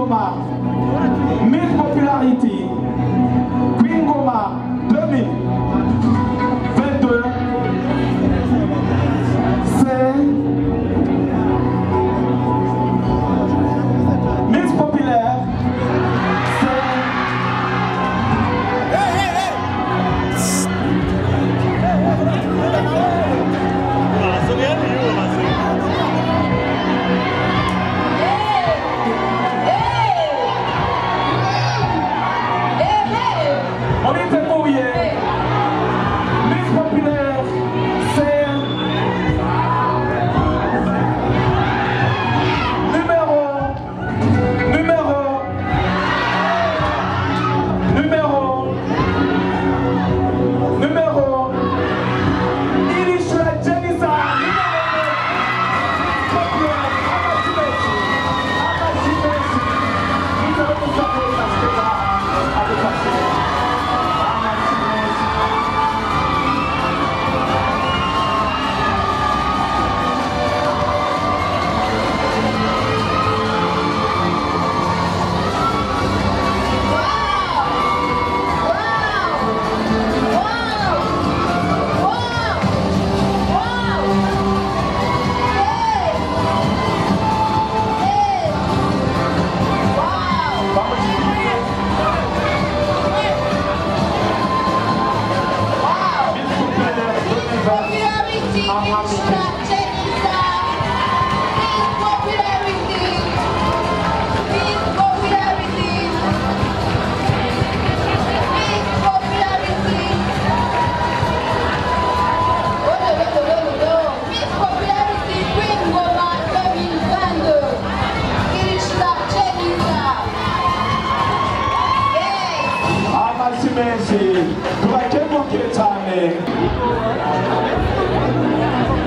Ngoma, Miss Popularity, Queen Ngoma 2022, c'est Miss Populaire, on était mouillé. Miss Populaire, c'est numéro Ilishla Jenisa,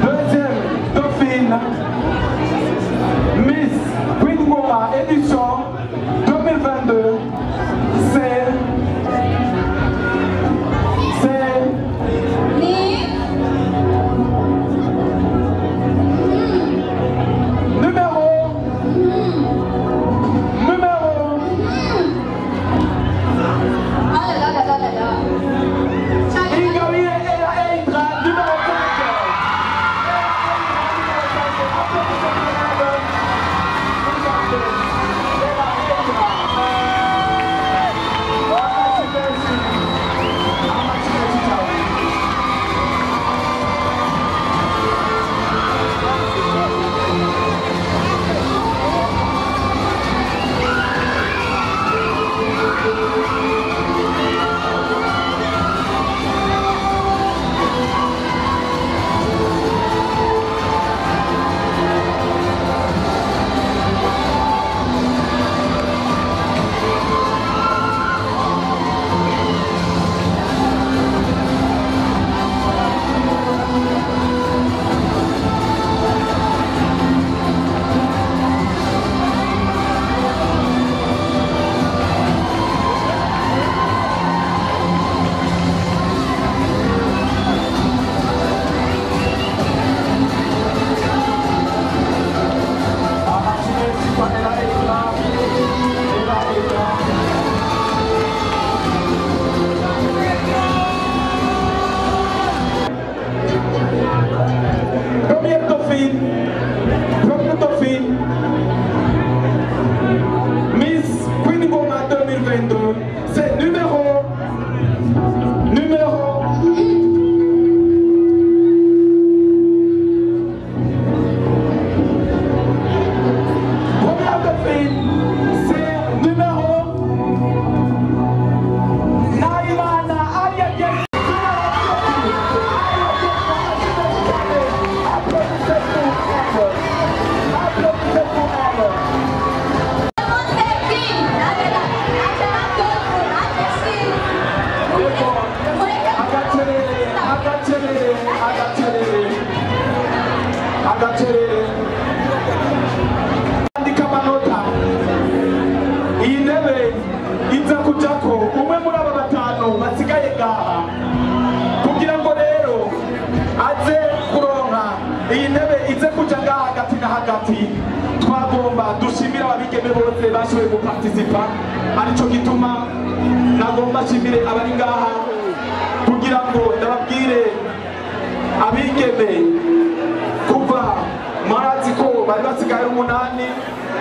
deuxième dauphine, Miss Queen Ngoma édition 2022, c'est première dauphine, Miss Queen Ngoma 2022, c'est numéro première dushimira ababigeme bose bashoboye guparticipa arico gituma nagomba nshimire abari ngaha kugira ngo ndababwire abigeme kuva marazi ko bari basigaye umunani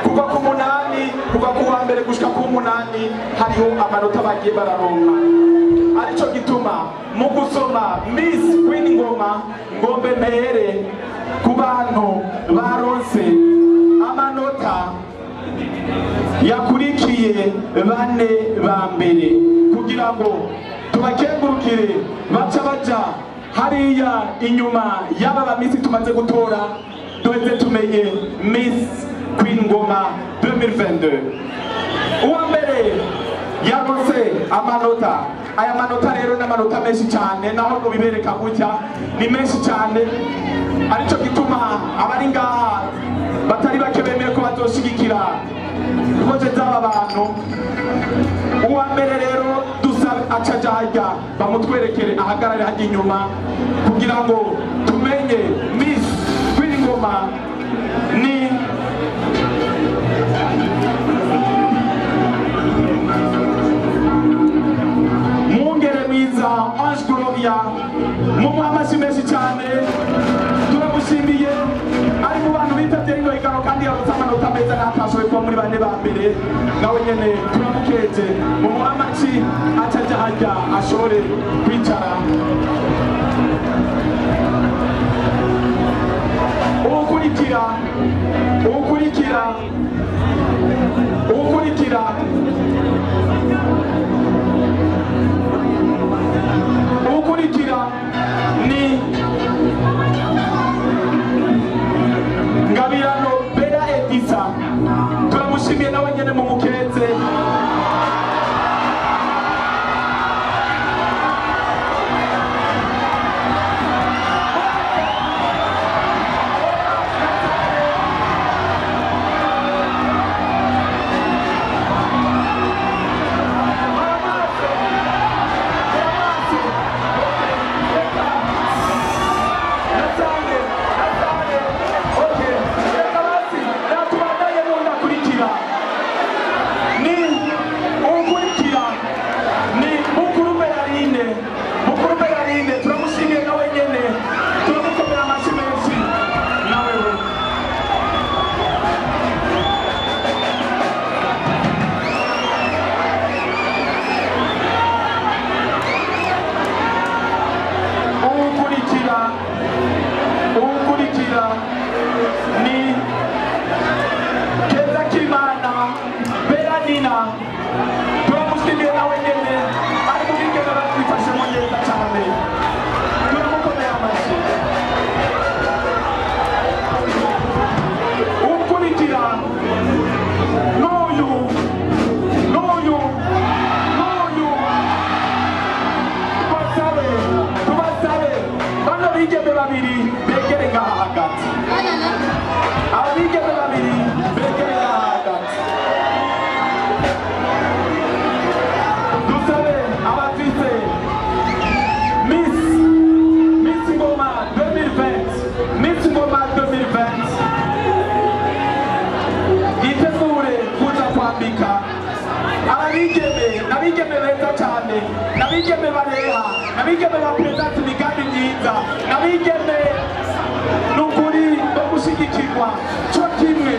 kuva ku munani kuva ku wa mbere gushika ku munani hariho amanota bagiye bararonka arico gituma mu gusoma Miss Queen Ngoma ngombe mere ku bantu baronse amanota yakurikiye bane ba mbere kugira ngo tubakengurukire baca baja hariya inyuma y'aba ba Miss tumaze gutora duheze tumenye Miss Queen Ngoma 2022 uwa mbere yaronse amanota aya manota rero n'amanota menshi cyane naho ngo bibereka gutya ni menshi cyane arico gituma abari ngaha batari bake bemeye ko bazoshigikira proje z'aba bantu uwa mbere rero dusabe acaja harya bamutwerekere ahagarare hajya inyuma kugira ngo tumenye Miss Queen Ngoma ni Ange Gloria mumuha amashyi menshi cyane turamushimiye ari mu bantu bitavye rino higano kandi yarutse amanota meza n'atashoboye kuba muri bane ba mbere nawe nyene turamukeje mumuha amashyi acaja harya ashobore kwicara ukurikira ni Ngabirano Bella Edisa turamushimiye nawe nyene mu mukeze nabigeme bareha nabigeme bapresente imigambi myiza nabigeme nukuri no gushigikirwa cyo kimwe